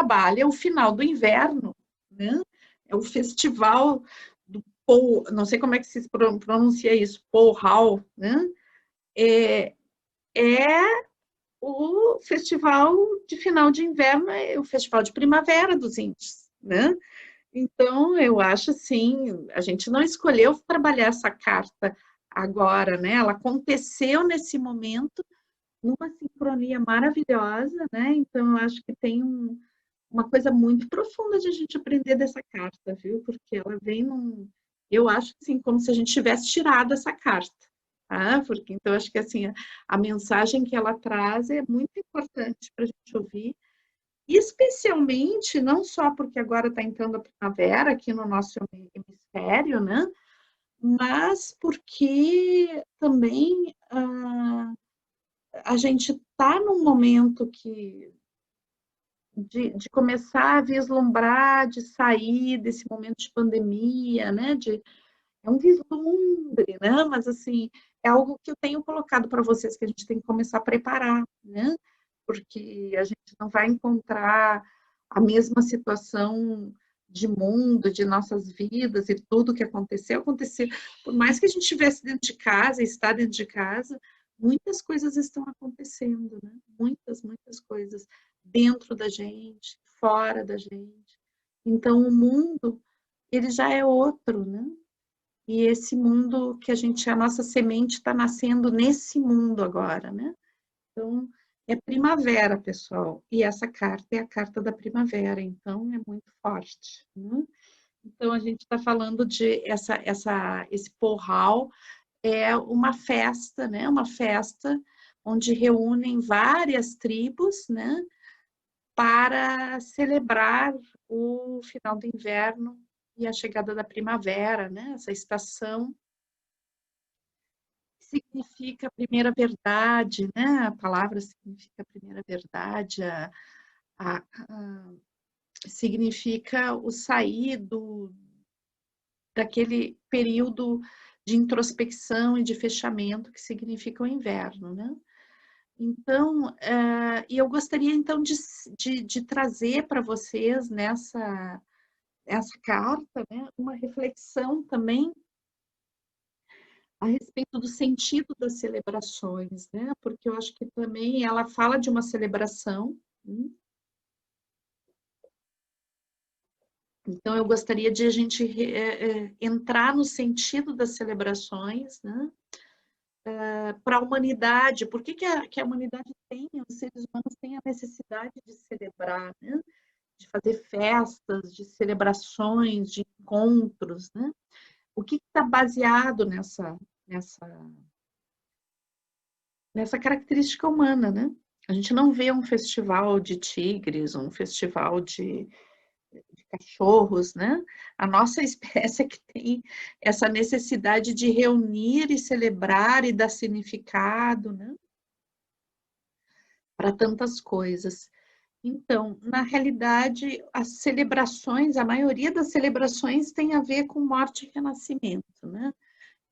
trabalha o final do inverno, né? É o festival do Paul, não sei como é que se pronuncia isso, Paul Hall, né? É o festival de final de inverno, é o festival de primavera dos índios, né? Então, eu acho assim, a gente não escolheu trabalhar essa carta agora, né? Ela aconteceu nesse momento, numa sincronia maravilhosa, né? Então, eu acho que tem uma coisa muito profunda de a gente aprender dessa carta, viu? Porque ela vem num... Eu acho assim, como se a gente tivesse tirado essa carta, tá? Porque, então, eu acho que assim, a mensagem que ela traz é muito importante para a gente ouvir, especialmente, não só porque agora está entrando a primavera aqui no nosso hemisfério, né? Mas porque também a gente está num momento de começar a vislumbrar, de sair desse momento de pandemia, né? É um vislumbre, né? Mas assim, é algo que eu tenho colocado para vocês que a gente tem que começar a preparar, né? Porque a gente não vai encontrar a mesma situação de mundo, de nossas vidas e tudo que aconteceu. Por mais que a gente estivesse dentro de casa, está dentro de casa, muitas coisas estão acontecendo, né? Muitas coisas dentro da gente, fora da gente. Então, o mundo, ele já é outro, né? E esse mundo que a nossa semente está nascendo nesse mundo agora, né? Então, é primavera, pessoal. E essa carta é a carta da primavera, então é muito forte, né? Então, a gente está falando de esse porral, é uma festa, né? Uma festa onde reúnem várias tribos, né? Para celebrar o final do inverno e a chegada da primavera, né? Essa estação significa a primeira verdade, né? A palavra significa a primeira verdade, significa o sair daquele período de introspecção e de fechamento que significa o inverno, né? Então, e eu gostaria então de trazer para vocês essa carta, né, uma reflexão também a respeito do sentido das celebrações, né? Porque eu acho que também ela fala de uma celebração. Então, eu gostaria de a gente entrar no sentido das celebrações, né? Para a humanidade. Por que a humanidade tem, os seres humanos têm a necessidade de celebrar, né? De fazer festas, de celebrações, de encontros, né? O que está baseado nessa característica humana, né? A gente não vê um festival de tigres, um festival de cachorros, né? A nossa espécie é que tem essa necessidade de reunir e celebrar e dar significado, né? Para tantas coisas. Então, na realidade, as celebrações, a maioria das celebrações tem a ver com morte e renascimento, né?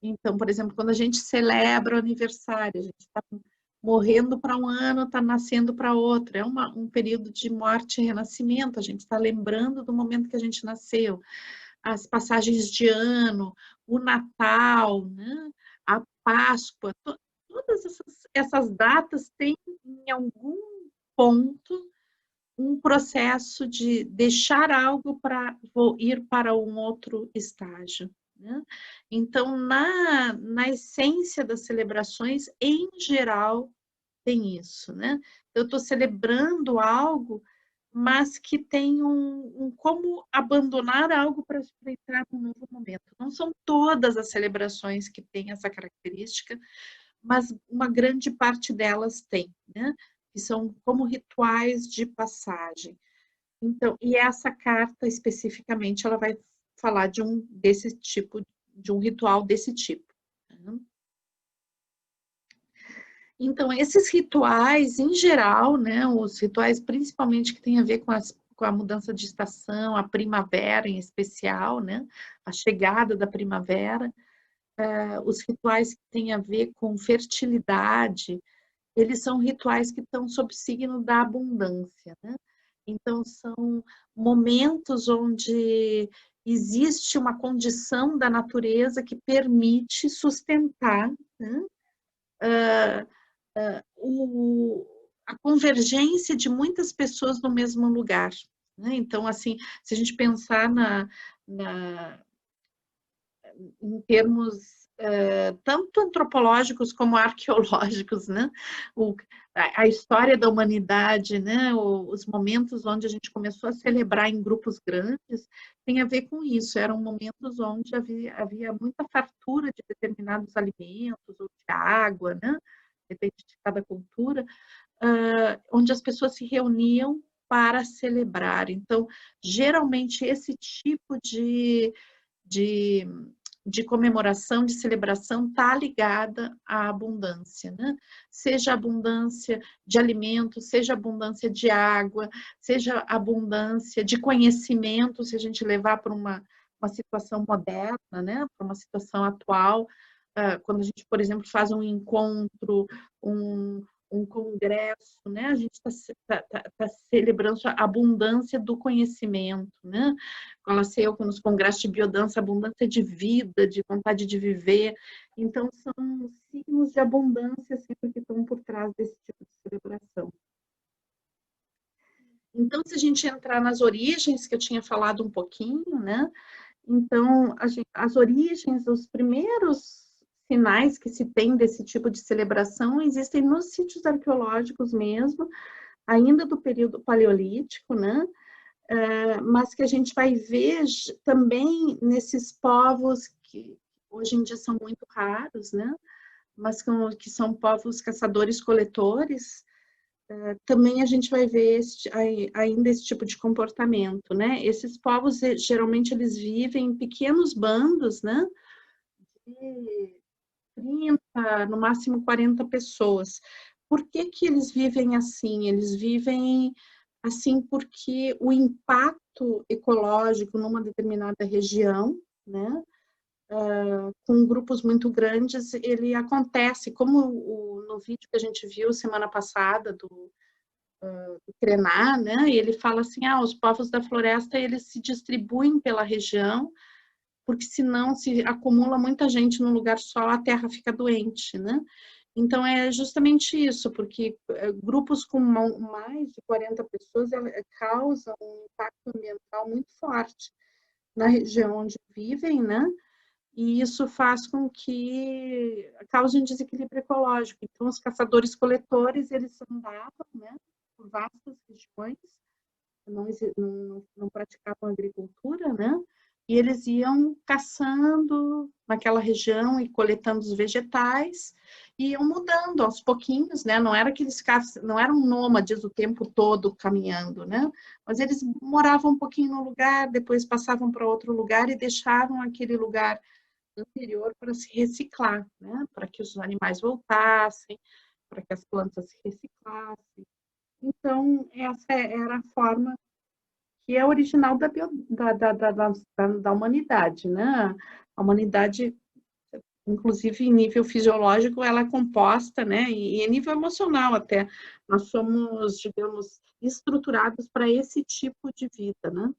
Então, por exemplo, quando a gente celebra o aniversário, a gente está morrendo para um ano, está nascendo para outro. É um período de morte e renascimento. A gente está lembrando do momento que a gente nasceu. As passagens de ano, o Natal, né? A Páscoa, todas essas datas têm, em algum ponto, um processo de deixar algo para ir para um outro estágio, né? Então, na essência das celebrações, em geral, tem isso, né? Eu estou celebrando algo, mas que tem como abandonar algo para entrar num novo momento. Não são todas as celebrações que têm essa característica, mas uma grande parte delas tem, né? Que são como rituais de passagem. Então, e essa carta especificamente, ela vai falar desse tipo, de um ritual desse tipo. Né? Então, esses rituais, em geral, né, os rituais principalmente que têm a ver com a mudança de estação, a primavera em especial, né, a chegada da primavera, os rituais que têm a ver com fertilidade, eles são rituais que estão sob o signo da abundância, né? Então, são momentos onde existe uma condição da natureza que permite sustentar, né, a convergência de muitas pessoas no mesmo lugar, né? Então, assim, se a gente pensar em termos tanto antropológicos como arqueológicos, né? A história da humanidade, né? Os momentos onde a gente começou a celebrar em grupos grandes tem a ver com isso. Eram momentos onde havia muita fartura de determinados alimentos ou de água, né? Depende de cada cultura, onde as pessoas se reuniam para celebrar. Então, geralmente esse tipo de de comemoração, de celebração, está ligada à abundância, né? Seja abundância de alimentos, seja abundância de água, seja abundância de conhecimento, se a gente levar para uma situação moderna, né? Para uma situação atual, quando a gente, por exemplo, faz um encontro, um congresso, né? A gente está celebrando a abundância do conhecimento, né? Fala eu nos congressos de biodança, abundância de vida, de vontade de viver. Então, são signos de abundância sempre que estão por trás desse tipo de celebração. Então, se a gente entrar nas origens, que eu tinha falado um pouquinho, né? Então, as origens, os primeiros sinais que se tem desse tipo de celebração existem nos sítios arqueológicos mesmo, ainda do período paleolítico, né? Mas que a gente vai ver também nesses povos que hoje em dia são muito raros, né? Mas que são povos caçadores-coletores, também a gente vai ver ainda esse tipo de comportamento, né? Esses povos, geralmente, eles vivem em pequenos bandos, né? De 30, no máximo 40 pessoas. Por que que eles vivem assim? Eles vivem assim porque o impacto ecológico numa determinada região, né? Com grupos muito grandes, ele acontece, como no vídeo que a gente viu semana passada do Krenar, né? E ele fala assim, os povos da floresta, eles se distribuem pela região, porque senão se acumula muita gente num lugar só, a terra fica doente, né? Então, é justamente isso, porque grupos com mais de 40 pessoas causam um impacto ambiental muito forte na região onde vivem, né? E isso faz com que cause um desequilíbrio ecológico. Então, os caçadores-coletores, eles andavam, né, por vastas regiões, não praticavam agricultura, né? E eles iam caçando naquela região e coletando os vegetais e iam mudando aos pouquinhos, né? Não era que eles não eram nômades o tempo todo caminhando, né? Mas eles moravam um pouquinho no lugar, depois passavam para outro lugar e deixavam aquele lugar anterior para se reciclar, né? Para que os animais voltassem, para que as plantas se reciclassem. Então, essa era a forma que é original da humanidade, né? A humanidade, inclusive em nível fisiológico, ela é composta, né? E em nível emocional até. Nós somos, digamos, estruturados para esse tipo de vida, né?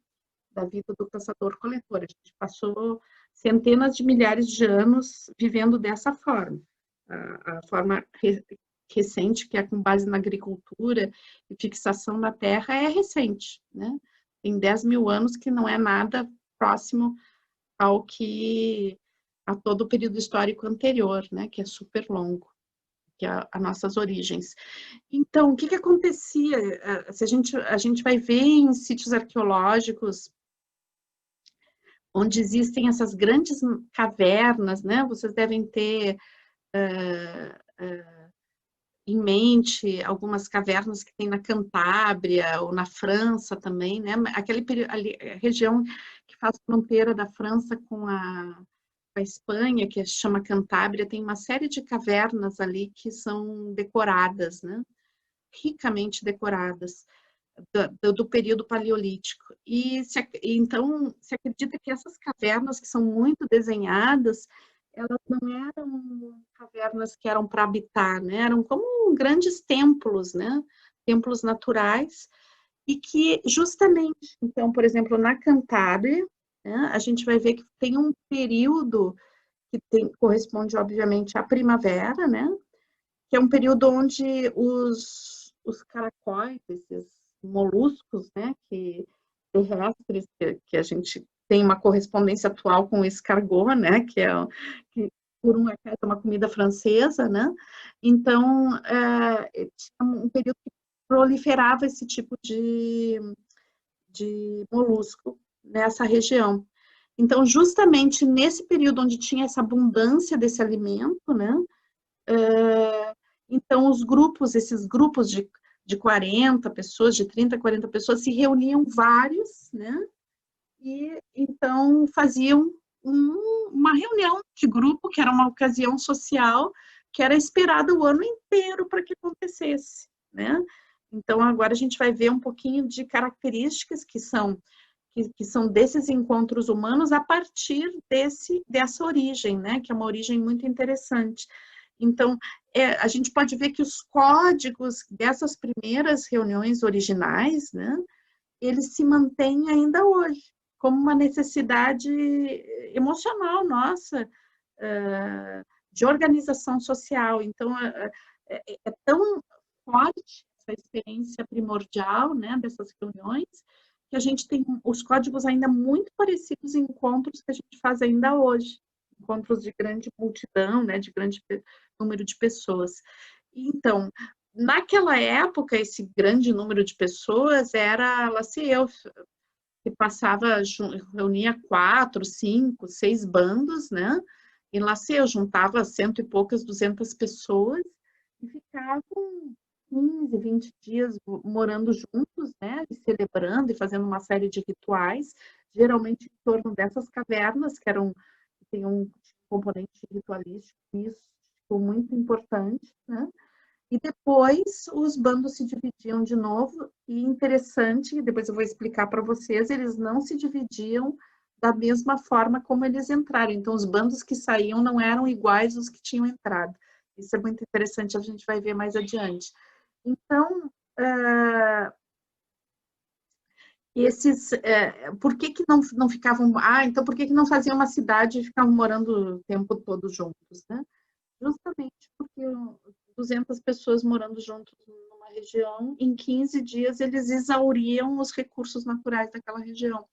Da vida do caçador-coletor. A gente passou centenas de milhares de anos vivendo dessa forma. A forma recente, que é com base na agricultura e fixação da terra, é recente, né? Tem 10 mil anos, que não é nada próximo ao que a todo o período histórico anterior, né? Que é super longo, que é as nossas origens. Então, o que acontecia? Se a gente vai ver em sítios arqueológicos onde existem essas grandes cavernas, né? Vocês devem ter em mente algumas cavernas que tem na Cantábria ou na França também, né? Ali, a região que faz fronteira da França com a Espanha, que se chama Cantábria, tem uma série de cavernas ali que são decoradas, né? Ricamente decoradas. Do período paleolítico. Então, se acredita que essas cavernas, que são muito desenhadas, elas não eram cavernas que eram para habitar, né? Eram como grandes templos, né? Templos naturais, e que justamente, então, por exemplo, na Cantábria, né, a gente vai ver que tem um período que corresponde, obviamente, à primavera, né, que é um período onde os caracóis, esses moluscos, né, terrestres, que a gente tem uma correspondência atual com o escargot, né, que por um acaso é uma comida francesa, né, então tinha um período que proliferava esse tipo de molusco nessa região. Então, justamente nesse período onde tinha essa abundância desse alimento, né, então esses grupos de 40 pessoas, de 30 a 40 pessoas, se reuniam vários, né, e então faziam uma reunião de grupo, que era uma ocasião social, que era esperada o ano inteiro para que acontecesse, né? Então, agora a gente vai ver um pouquinho de características que são desses encontros humanos a partir dessa origem, né? Que é uma origem muito interessante. Então, a gente pode ver que os códigos dessas primeiras reuniões originais, né? Eles se mantêm ainda hoje, como uma necessidade emocional nossa, de organização social. Então, é tão forte essa experiência primordial, né, dessas reuniões, que a gente tem os códigos ainda muito parecidos em encontros que a gente faz ainda hoje, encontros de grande multidão, né, de grande número de pessoas. Então, naquela época, esse grande número de pessoas era Lacieu, que passava, reunia 4, 5, 6 bandos, né? E Lacieu juntava 100 e poucas, 200 pessoas e ficavam 15, 20 dias morando juntos, né? E celebrando e fazendo uma série de rituais, geralmente em torno dessas cavernas, que tem um componente ritualístico, isso muito importante, né? E depois os bandos se dividiam de novo, e interessante, depois eu vou explicar para vocês, eles não se dividiam da mesma forma como eles entraram. Então, os bandos que saíam não eram iguais aos que tinham entrado. Isso é muito interessante, a gente vai ver mais adiante. Então, por que não ficavam... então por que não faziam uma cidade e ficavam morando o tempo todo juntos, né? Justamente porque 200 pessoas morando juntos numa região, em 15 dias eles exauriam os recursos naturais daquela região.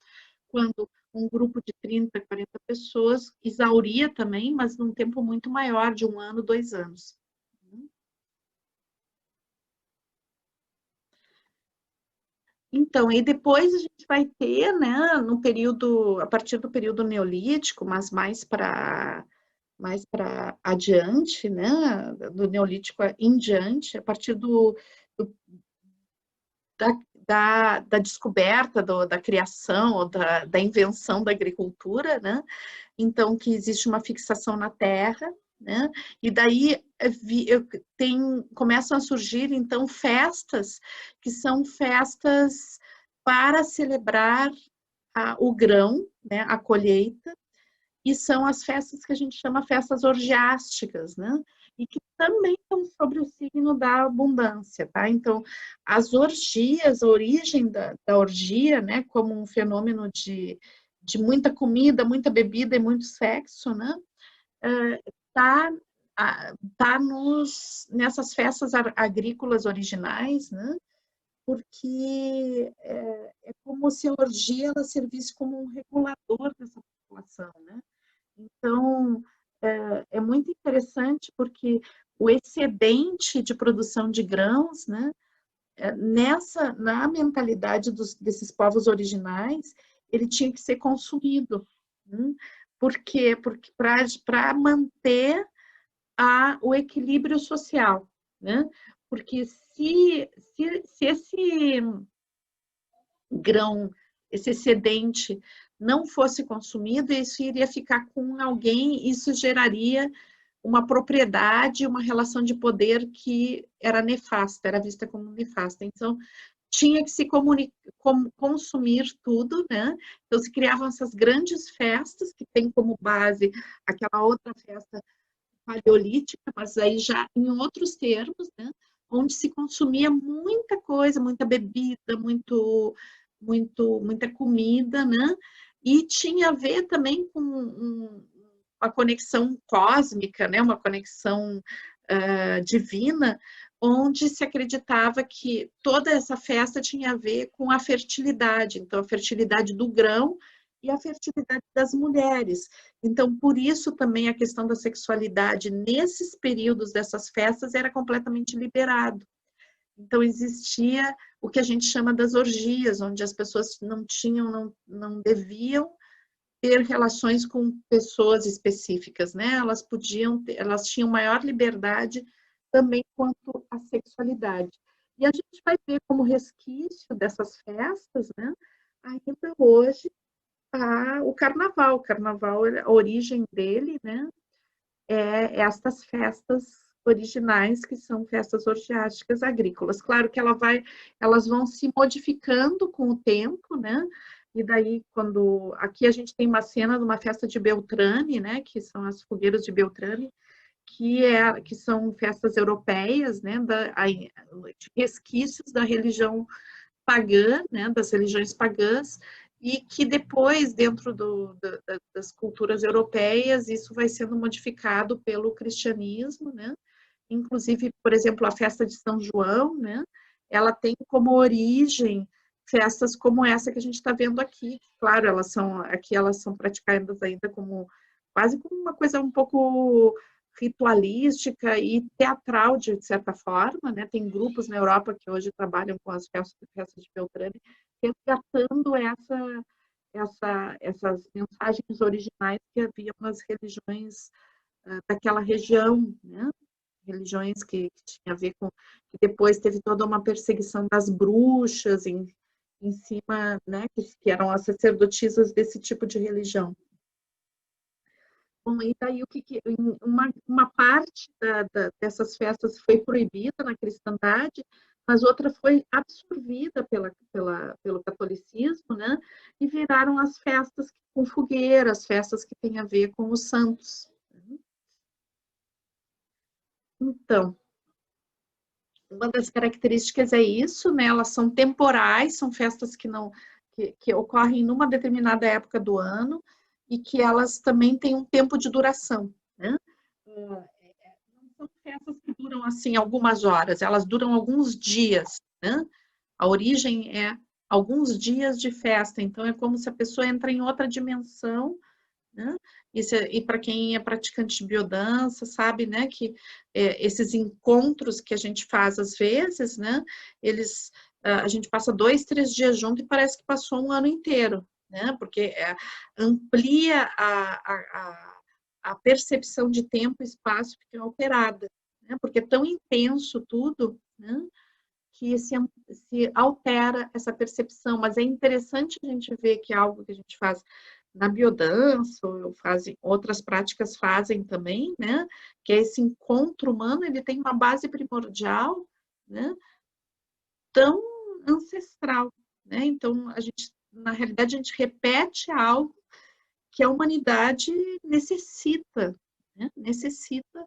Quando um grupo de 30, 40 pessoas exauria também, mas num tempo muito maior, de 1 ano, 2 anos. Então, e depois a gente vai ter, né, a partir do período neolítico, mas mais para adiante, né, do Neolítico em diante, a partir da descoberta, da criação, ou da invenção da agricultura, né, então que existe uma fixação na terra, né, e daí começam a surgir, então, festas, que são festas para celebrar o grão, né, a colheita, e são as festas que a gente chama festas orgiásticas, né? E que também são sobre o signo da abundância, tá? Então, as orgias, a origem da orgia, né, como um fenômeno de muita comida, muita bebida e muito sexo, né? Tá, tá nessas festas agrícolas originais, né? Porque é como se a orgia ela servisse como um regulador dessa população, né? Então, é muito interessante porque o excedente de produção de grãos, né, na mentalidade desses povos originais, ele tinha que ser consumido. Né? Por quê? Porque para manter o equilíbrio social. Né? Porque se esse grão, esse excedente não fosse consumido, isso iria ficar com alguém, isso geraria uma propriedade, uma relação de poder que era nefasta, era vista como nefasta. Então, tinha que se consumir tudo, né? Então, se criavam essas grandes festas, que tem como base aquela outra festa paleolítica, mas aí já em outros termos, né? onde se consumia muita coisa, muita bebida, muita comida, né? E tinha a ver também com uma conexão cósmica, né? Uma conexão divina, onde se acreditava que toda essa festa tinha a ver com a fertilidade, então a fertilidade do grão e a fertilidade das mulheres. Então, por isso também a questão da sexualidade nesses períodos dessas festas era completamente liberado. Então, existia o que a gente chama das orgias, onde as pessoas não tinham, não deviam ter relações com pessoas específicas, né? Elas podiam ter, elas tinham maior liberdade também quanto à sexualidade. E a gente vai ver como resquício dessas festas, né? Ainda hoje, o carnaval. O carnaval, a origem dele, né? É estas festas originais, que são festas orgiásticas agrícolas. Claro que elas vão se modificando com o tempo, né? E daí, quando... Aqui a gente tem uma cena de uma festa de Beltrame, né? Que são as fogueiras de Beltrame, que são festas europeias, né? Resquícios da religião pagã, né? Das religiões pagãs, e que depois, dentro das culturas europeias, isso vai sendo modificado pelo cristianismo, né? Inclusive, por exemplo, a festa de São João, né? Ela tem como origem festas como essa que a gente está vendo aqui. Claro, elas são praticadas ainda como quase como uma coisa um pouco ritualística e teatral, de certa forma, né? Tem grupos na Europa que hoje trabalham com as festas de Beltrame, resgatando essas mensagens originais que haviam nas religiões daquela região, né? Religiões que tinha a ver com... que depois teve toda uma perseguição das bruxas em cima, né? Que eram as sacerdotisas desse tipo de religião. Bom, e daí uma parte dessas festas foi proibida na cristandade, mas outra foi absorvida pelo catolicismo, né? E viraram as festas com fogueira, as festas que têm a ver com os santos. Então, uma das características é isso, né? Elas são temporais, são festas que ocorrem numa determinada época do ano e que elas também têm um tempo de duração, né? Não são festas que duram assim algumas horas, elas duram alguns dias, né? A origem é alguns dias de festa, então é como se a pessoa entra em outra dimensão, né? E para quem é praticante de biodança, sabe, né, que esses encontros que a gente faz às vezes, né, a gente passa 2, 3 dias junto e parece que passou um ano inteiro, né, porque amplia a percepção de tempo e espaço que é alterada, né, porque é tão intenso tudo, né, que se altera essa percepção, mas é interessante a gente ver que é algo que a gente faz na biodança, ou outras práticas fazem também, né? Que é esse encontro humano, ele tem uma base primordial, né? Tão ancestral, né? Então, na realidade, a gente repete algo que a humanidade necessita, né? Necessita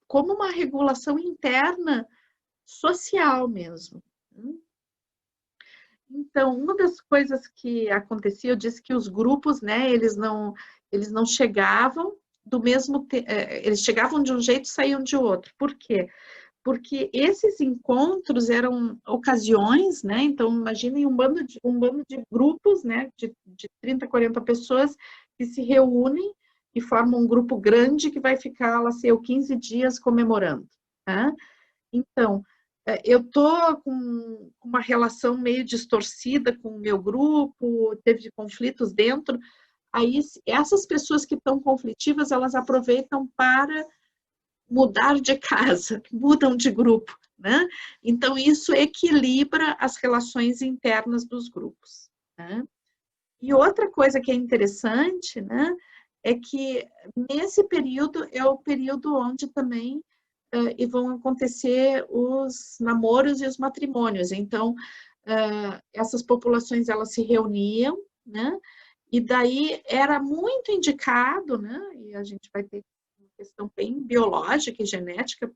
como uma regulação interna social mesmo. Né? Então, uma das coisas que acontecia, eu disse que os grupos, né, eles não chegavam do mesmo, eles chegavam de um jeito e saíam de outro. Por quê? Porque esses encontros eram ocasiões, né? Então, imaginem um bando de grupos, né, de 30, 40 pessoas que se reúnem e formam um grupo grande que vai ficar, lá sei, 15 dias comemorando, tá? Então, eu estou com uma relação meio distorcida com o meu grupo, teve conflitos dentro, aí essas pessoas que estão conflitivas, elas aproveitam para mudar de casa, mudam de grupo, né? Então, isso equilibra as relações internas dos grupos, né? E outra coisa que é interessante, né, é que nesse período é o período onde também e vão acontecer os namoros e os matrimônios. Então, essas populações, elas se reuniam, né? E daí era muito indicado, né? E a gente vai ter uma questão bem biológica e genética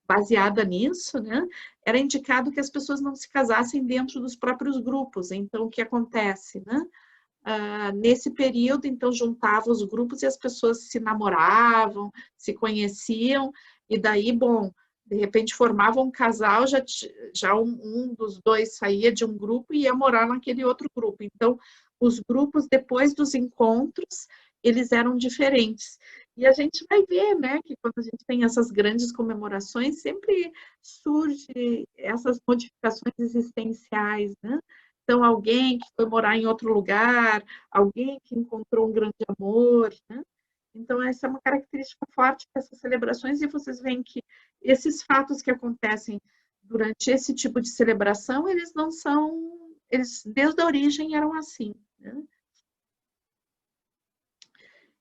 baseada nisso, né, era indicado que as pessoas não se casassem dentro dos próprios grupos. Então, o que acontece, né? Nesse período, então, juntava os grupos e as pessoas se namoravam, se conheciam, e daí, bom, de repente formavam um casal, já um dos dois saía de um grupo e ia morar naquele outro grupo. Então, os grupos, depois dos encontros, eles eram diferentes. E a gente vai ver, né, que quando a gente tem essas grandes comemorações, sempre surge essas modificações existenciais, né? Então, alguém que foi morar em outro lugar, alguém que encontrou um grande amor, né? Então, essa é uma característica forte dessas celebrações, e vocês veem que esses fatos que acontecem durante esse tipo de celebração, eles não são, eles desde a origem eram assim, né?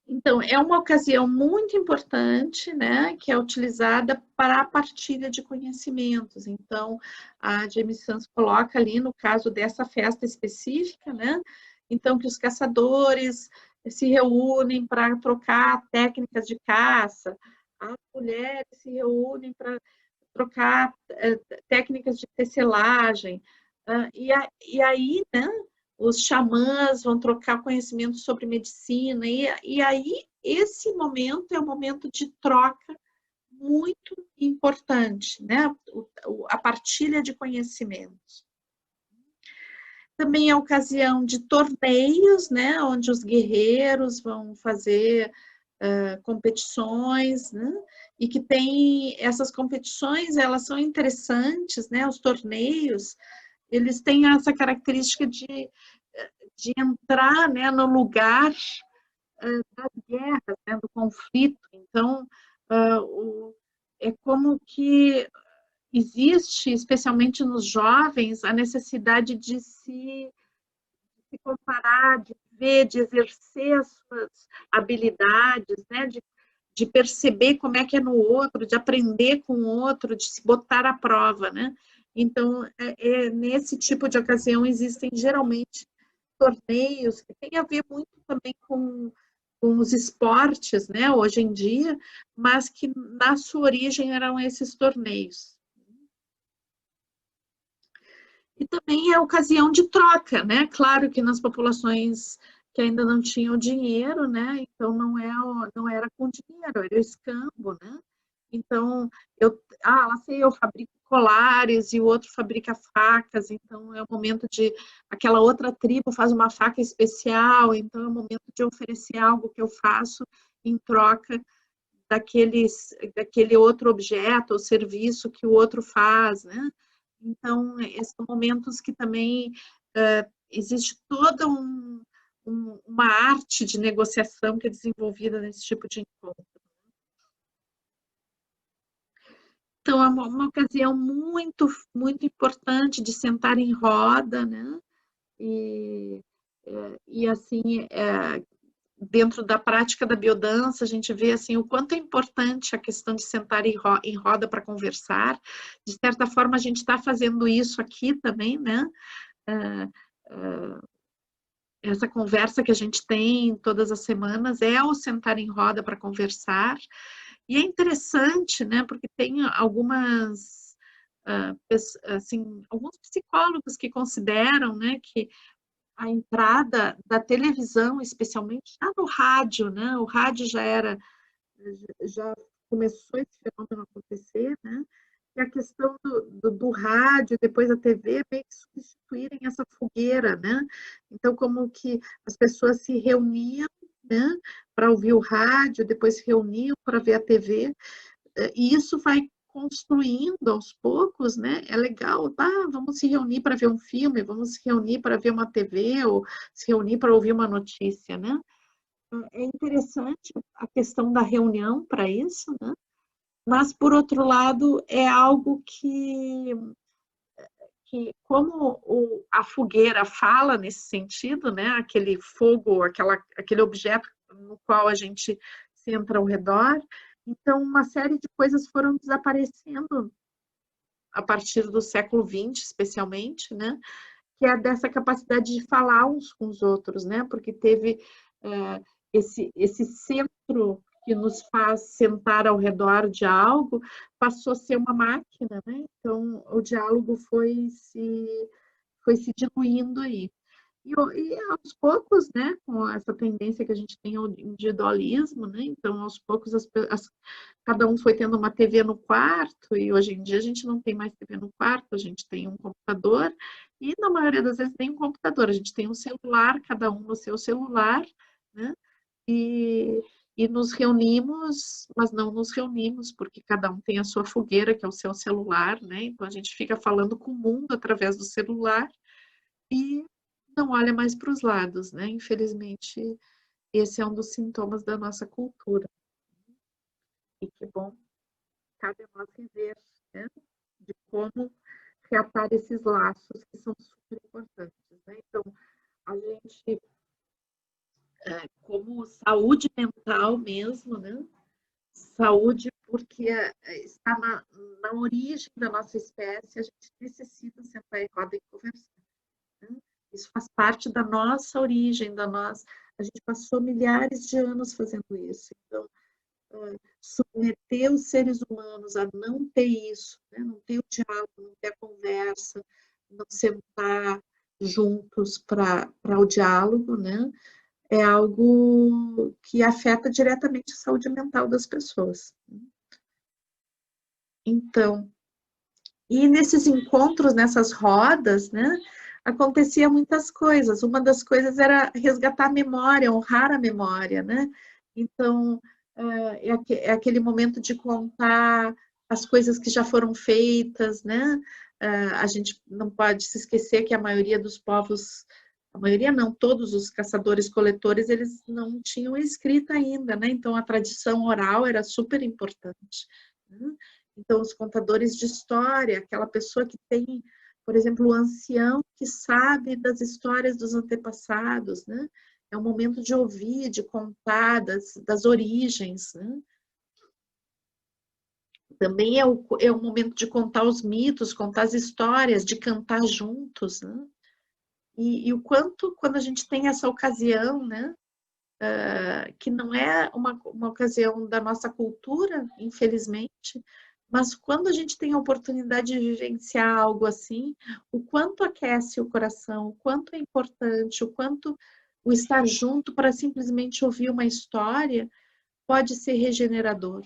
Então, é uma ocasião muito importante, né, que é utilizada para a partilha de conhecimentos. Então, a Jamie Sams coloca ali, no caso dessa festa específica, né, então, que os caçadores se reúnem para trocar técnicas de caça, as mulheres se reúnem para trocar técnicas de tecelagem, e aí, né, os xamãs vão trocar conhecimento sobre medicina, e aí esse momento é um momento de troca muito importante, né? A partilha de conhecimentos. Também é ocasião de torneios, né? Onde os guerreiros vão fazer competições, né? E que tem essas competições, elas são interessantes, né? Os torneios, eles têm essa característica de entrar, né, no lugar das guerras, né, do conflito. Então, é como que existe, especialmente nos jovens, a necessidade de se comparar, de ver, de exercer as suas habilidades, né, de perceber como é que é no outro, de aprender com o outro, de se botar à prova, né? Então, nesse tipo de ocasião existem geralmente torneios que tem a ver muito também com os esportes, né, hoje em dia, mas que na sua origem eram esses torneios. E também é ocasião de troca, né? Claro que nas populações que ainda não tinham dinheiro, né? Então não era com dinheiro, era o escambo, né? Então lá sei, eu fabrico colares e o outro fabrica facas, então é o momento de aquela outra tribo faz uma faca especial, então é o momento de oferecer algo que eu faço em troca daquele outro objeto ou serviço que o outro faz, né? Então, esses são momentos que também existe toda uma arte de negociação que é desenvolvida nesse tipo de encontro. Então, é uma ocasião muito, muito importante de sentar em roda, né? E assim, dentro da prática da biodança, a gente vê assim, o quanto é importante a questão de sentar em roda para conversar. De certa forma, a gente está fazendo isso aqui também, né? Essa conversa que a gente tem todas as semanas é o sentar em roda para conversar. E é interessante, né? Porque tem assim, alguns psicólogos que consideram, né, que a entrada da televisão, especialmente já no rádio, né? O rádio já começou esse fenômeno a acontecer, né? E a questão do rádio, depois da TV, meio que substituírem essa fogueira, né? Então, como que as pessoas se reuniam, né, para ouvir o rádio, depois se reuniam para ver a TV, e isso vai construindo aos poucos, né? É legal, vamos se reunir para ver um filme, vamos se reunir para ver uma TV, ou se reunir para ouvir uma notícia, né? É interessante a questão da reunião para isso, né? Mas, por outro lado, é algo que como a fogueira fala nesse sentido, né? Aquele fogo, aquele objeto no qual a gente se entra ao redor, então uma série de coisas foram desaparecendo a partir do século XX, especialmente, né? Que é dessa capacidade de falar uns com os outros, né? Porque teve esse centro que nos faz sentar ao redor de algo, passou a ser uma máquina, né? Então, o diálogo foi se diluindo aí. E aos poucos, né, com essa tendência que a gente tem ao individualismo, né, então aos poucos cada um foi tendo uma TV no quarto, e hoje em dia a gente não tem mais TV no quarto, a gente tem um computador, e na maioria das vezes nem um computador, a gente tem um celular, cada um no seu celular, né, e, e nos reunimos, mas não nos reunimos, porque cada um tem a sua fogueira, que é o seu celular, né, então a gente fica falando com o mundo através do celular, e não olha mais para os lados, né? Infelizmente, esse é um dos sintomas da nossa cultura. E que bom, cabe a nós rever, né? De como reatar esses laços que são super importantes, né? Então, a gente, como saúde mental mesmo, né? Saúde porque está na origem da nossa espécie, a gente necessita sentar em roda e conversar. Né? Isso faz parte da nossa origem, a gente passou milhares de anos fazendo isso. Então, submeter os seres humanos a não ter isso, né? Não ter o diálogo, não ter a conversa, não sentar juntos para o diálogo, né? É algo que afeta diretamente a saúde mental das pessoas. Então, e nesses encontros, nessas rodas, né, acontecia muitas coisas. Uma das coisas era resgatar a memória, honrar a memória, né? Então, é aquele momento de contar as coisas que já foram feitas, né? A gente não pode se esquecer que a maioria dos povos, a maioria não, todos os caçadores-coletores, eles não tinham escrita ainda, né? Então, a tradição oral era super importante, né? Então, os contadores de história, aquela pessoa que tem, por exemplo, o ancião que sabe das histórias dos antepassados, né? É o momento de ouvir, de contar das origens, né? Também é o momento de contar os mitos, contar as histórias, de cantar juntos, né? E o quanto, quando a gente tem essa ocasião, né? Que não é uma ocasião da nossa cultura, infelizmente, mas quando a gente tem a oportunidade de vivenciar algo assim, o quanto aquece o coração, o quanto é importante, o quanto o estar junto para simplesmente ouvir uma história pode ser regenerador.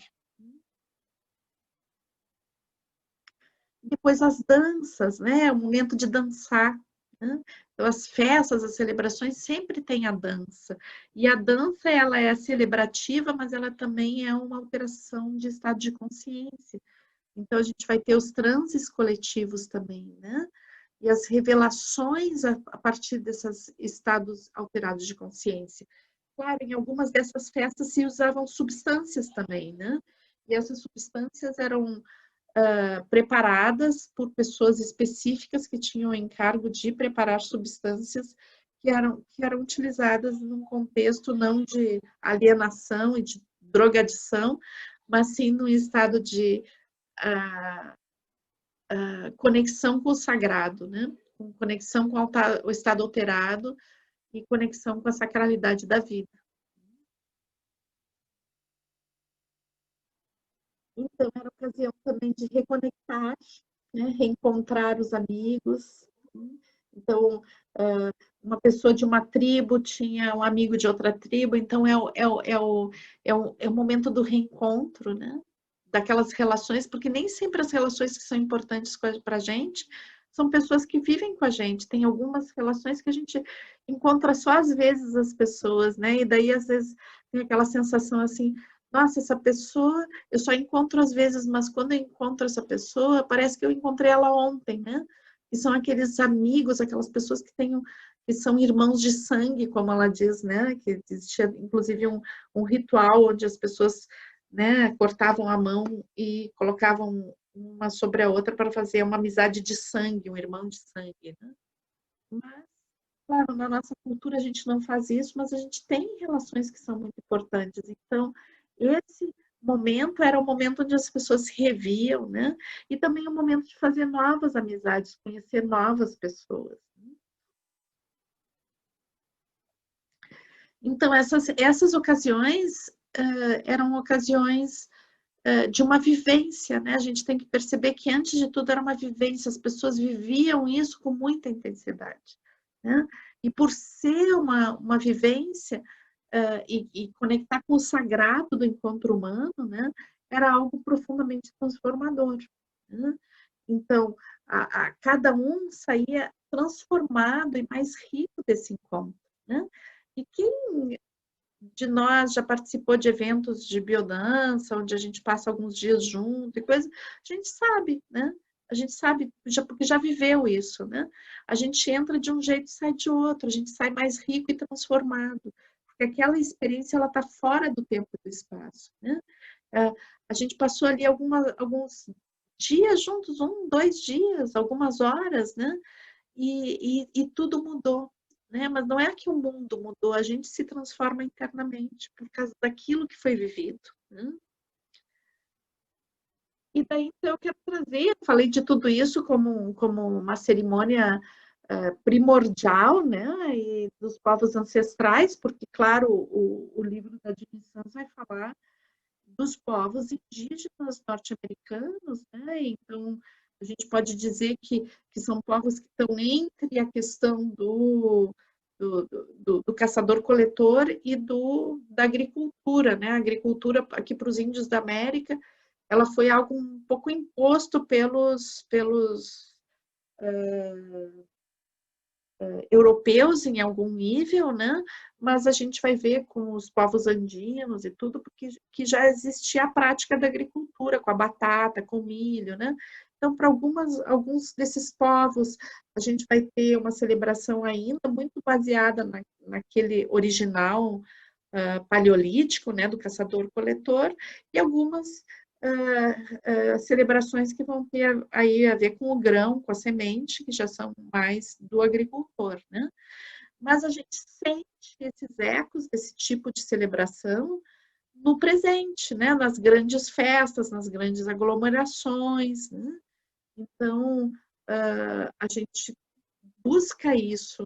Depois as danças, né? O momento de dançar, né? Então, as festas, as celebrações sempre tem a dança. E a dança, ela é celebrativa, mas ela também é uma alteração de estado de consciência. Então, a gente vai ter os transes coletivos também, né? E as revelações a partir desses estados alterados de consciência. Claro, em algumas dessas festas se usavam substâncias também, né? E essas substâncias eram preparadas por pessoas específicas que tinham o encargo de preparar substâncias que eram utilizadas num contexto não de alienação e de drogadição, mas sim num estado de conexão com o sagrado, né? Com conexão com o estado alterado e conexão com a sacralidade da vida. Então, era ocasião também de reconectar, né? Reencontrar os amigos. Então, uma pessoa de uma tribo tinha um amigo de outra tribo, então é o momento do reencontro, né? Daquelas relações, porque nem sempre as relações que são importantes para a gente são pessoas que vivem com a gente. Tem algumas relações que a gente encontra só às vezes as pessoas, né? E daí, às vezes, tem aquela sensação assim, nossa, essa pessoa eu só encontro às vezes, mas quando eu encontro essa pessoa, parece que eu encontrei ela ontem, né? E são aqueles amigos, aquelas pessoas que são irmãos de sangue, como ela diz, né? Que existia, inclusive, um ritual onde as pessoas, né, cortavam a mão e colocavam uma sobre a outra para fazer uma amizade de sangue, um irmão de sangue, né? Mas, claro, na nossa cultura a gente não faz isso, mas a gente tem relações que são muito importantes. Então, esse momento era o momento onde as pessoas se reviam, né? E também o momento de fazer novas amizades, conhecer novas pessoas. Então, essas ocasiões eram ocasiões de uma vivência, né? A gente tem que perceber que, antes de tudo, era uma vivência, as pessoas viviam isso com muita intensidade, né? E por ser uma vivência e conectar com o sagrado do encontro humano, né? Era algo profundamente transformador, né? Então, cada um saía transformado e mais rico desse encontro, né? E quem de nós já participou de eventos de biodança, onde a gente passa alguns dias junto e coisa, a gente sabe, né? A gente sabe, porque já viveu isso, né? A gente entra de um jeito e sai de outro, a gente sai mais rico e transformado, porque aquela experiência, ela está fora do tempo e do espaço, né? A gente passou ali alguns dias juntos, 2 dias, algumas horas, né? E tudo mudou, né? Mas não é que o mundo mudou, a gente se transforma internamente por causa daquilo que foi vivido, né? E daí, então, eu quero trazer, falei de tudo isso como uma cerimônia primordial, né? E dos povos ancestrais, porque, claro, o livro da Jimmy Sans vai falar dos povos indígenas norte-americanos, né? Então, a gente pode dizer que são povos que estão entre a questão do caçador-coletor e da agricultura, né? A agricultura aqui para os índios da América, ela foi algo um pouco imposto pelos europeus em algum nível, né? Mas a gente vai ver com os povos andinos e tudo, porque que já existia a prática da agricultura, com a batata, com o milho, né? Então, para alguns desses povos, a gente vai ter uma celebração ainda muito baseada naquele original paleolítico, né, do caçador-coletor, e algumas celebrações que vão ter aí a ver com o grão, com a semente, que já são mais do agricultor, né? Mas a gente sente esses ecos desse tipo de celebração no presente, né? Nas grandes festas, nas grandes aglomerações, né? Então, a gente busca isso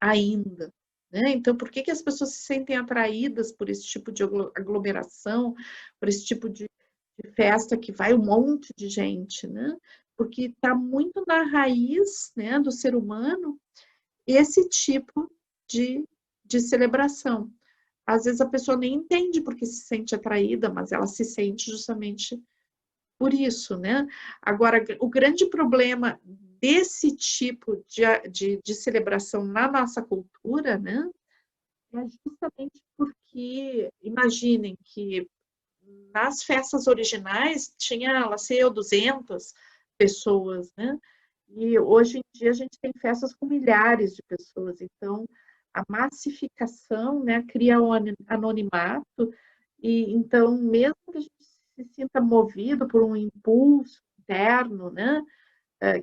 ainda, né? Então, por que as pessoas se sentem atraídas por esse tipo de aglomeração, por esse tipo de festa que vai um monte de gente, né? Porque está muito na raiz, né, do ser humano esse tipo de celebração. Às vezes a pessoa nem entende porque se sente atraída, mas ela se sente justamente por isso, né? Agora, o grande problema desse tipo de celebração na nossa cultura, né, é justamente porque, imaginem que nas festas originais tinha, lá sei eu, 200 pessoas, né? E hoje em dia a gente tem festas com milhares de pessoas. Então, a massificação, né, cria o anonimato. E então, mesmo que a gente se sinta movido por um impulso interno, né,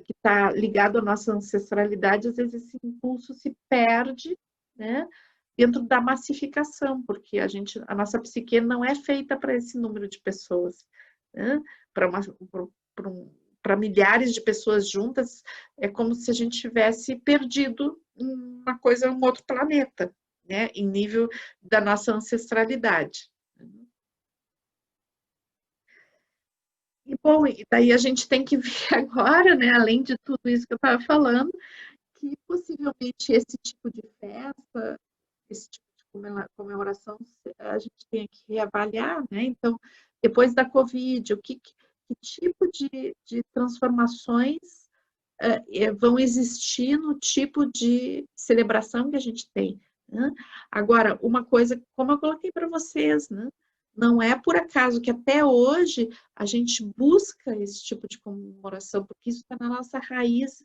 que está ligado à nossa ancestralidade, às vezes esse impulso se perde, né, dentro da massificação, porque a nossa psique não é feita para esse número de pessoas, né? Para milhares de pessoas juntas, é como se a gente tivesse perdido uma coisa, um outro planeta, né? Em nível da nossa ancestralidade. E, bom, e daí a gente tem que ver agora, né, além de tudo isso que eu estava falando, que possivelmente esse tipo de festa, esse tipo de comemoração, a gente tem que reavaliar, né? Então, depois da Covid, que tipo de transformações vão existir no tipo de celebração que a gente tem, né? Agora, uma coisa, como eu coloquei para vocês, né? Não é por acaso que até hoje a gente busca esse tipo de comemoração, porque isso está na nossa raiz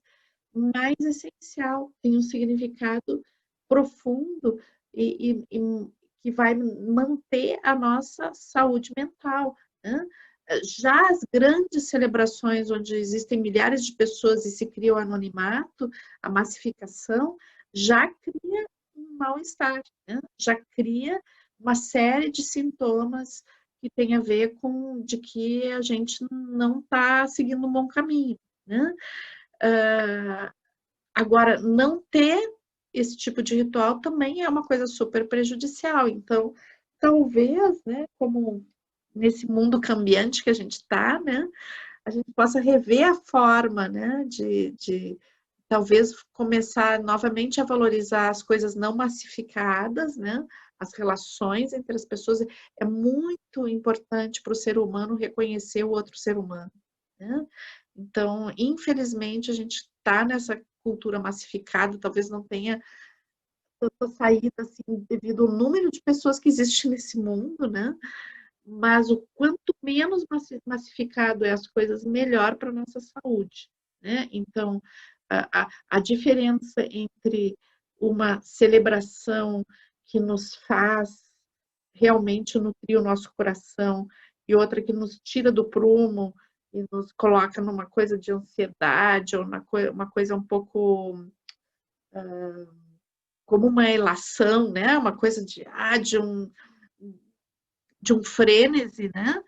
mais essencial, tem um significado profundo e que vai manter a nossa saúde mental, né? Já as grandes celebrações onde existem milhares de pessoas e se cria o anonimato, a massificação, já cria um mal-estar, né? Já cria uma série de sintomas que tem a ver com de que a gente não está seguindo um bom caminho, né? Agora, não ter esse tipo de ritual também é uma coisa super prejudicial. Então, talvez, né, como nesse mundo cambiante que a gente está, né, a gente possa rever a forma, né, de talvez começar novamente a valorizar as coisas não massificadas, né, as relações entre as pessoas. É muito importante para o ser humano reconhecer o outro ser humano, né? Então, infelizmente, a gente está nessa cultura massificada, talvez não tenha tanta saída assim devido ao número de pessoas que existe nesse mundo, né? Mas o quanto menos massificado é as coisas, melhor para a nossa saúde, né? Então, a diferença entre uma celebração que nos faz realmente nutrir o nosso coração e outra que nos tira do prumo e nos coloca numa coisa de ansiedade ou uma coisa um pouco como uma elação, né? Uma coisa de um frênese, né?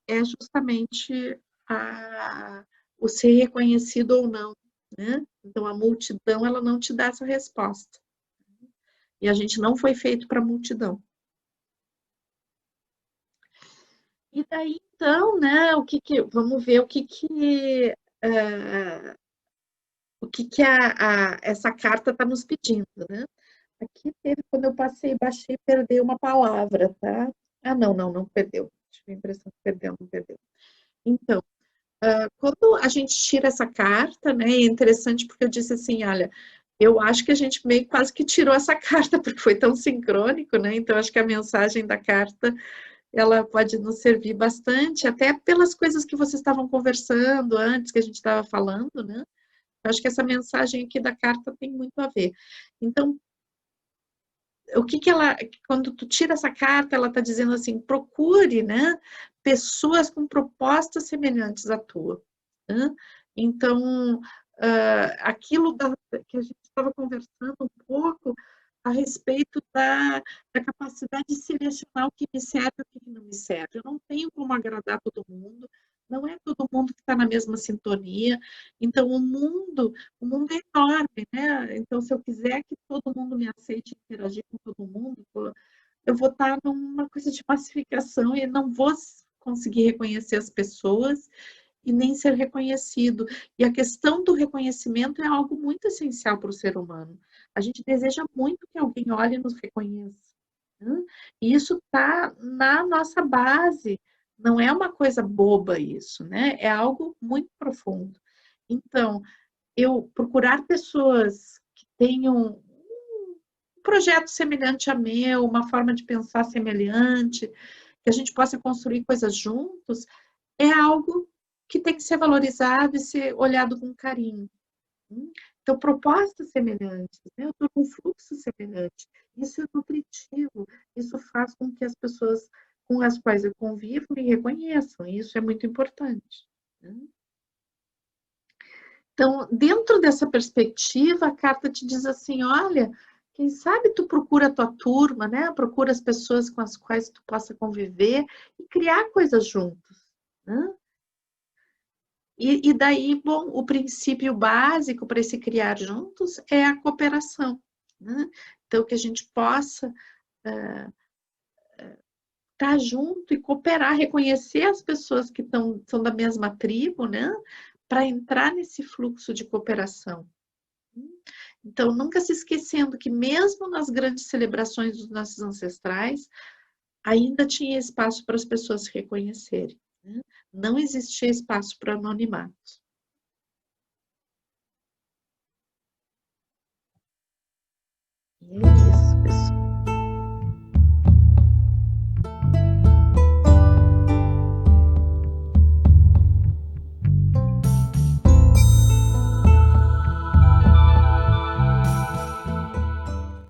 É justamente o ser reconhecido ou não, né? Então a multidão ela não te dá essa resposta. E a gente não foi feito para a multidão. E daí então, né? Vamos ver o que essa carta está nos pedindo, né? Aqui teve, quando eu baixei, perdeu uma palavra, tá? Ah, não perdeu. Tive a impressão que perdeu, não perdeu. Então, quando a gente tira essa carta, né, é interessante porque eu disse assim, olha, eu acho que a gente meio quase que tirou essa carta, porque foi tão sincrônico, né, então acho que a mensagem da carta, ela pode nos servir bastante, até pelas coisas que vocês estavam conversando antes, que a gente estava falando, né, eu acho que essa mensagem aqui da carta tem muito a ver. Então, o que ela, quando tu tira essa carta, ela está dizendo assim, procure, né, pessoas com propostas semelhantes à tua. Né? Então, aquilo que a gente estava conversando um pouco a respeito da capacidade de selecionar o que me serve e o que não me serve. Eu não tenho como agradar todo mundo, não é todo mundo que está na mesma sintonia. Então, o mundo é enorme, né? Então, se eu quiser que todo mundo me aceite e interagir com todo mundo, eu vou estar numa coisa de pacificação e não vou conseguir reconhecer as pessoas e nem ser reconhecido. E a questão do reconhecimento é algo muito essencial para o ser humano. A gente deseja muito que alguém olhe e nos reconheça. Né? E isso está na nossa base. Não é uma coisa boba isso, né? É algo muito profundo. Então, eu procurar pessoas que tenham um projeto semelhante a meu, uma forma de pensar semelhante, que a gente possa construir coisas juntos, é algo que tem que ser valorizado e ser olhado com carinho. Então, propostas semelhantes, né? Eu estou com um fluxo semelhante. Isso é nutritivo, isso faz com que as pessoas com as quais eu convivo me reconheçam, e isso é muito importante. Né? Então, dentro dessa perspectiva, a carta te diz assim, olha, quem sabe tu procura a tua turma, né? Procura as pessoas com as quais tu possa conviver e criar coisas juntos. Né? E daí, bom, o princípio básico para esse criar juntos é a cooperação. Né? Então, que a gente possa estar junto e cooperar, reconhecer as pessoas que são da mesma tribo, né? Para entrar nesse fluxo de cooperação. Então, nunca se esquecendo que mesmo nas grandes celebrações dos nossos ancestrais, ainda tinha espaço para as pessoas se reconhecerem. Né? Não existia espaço para anonimato.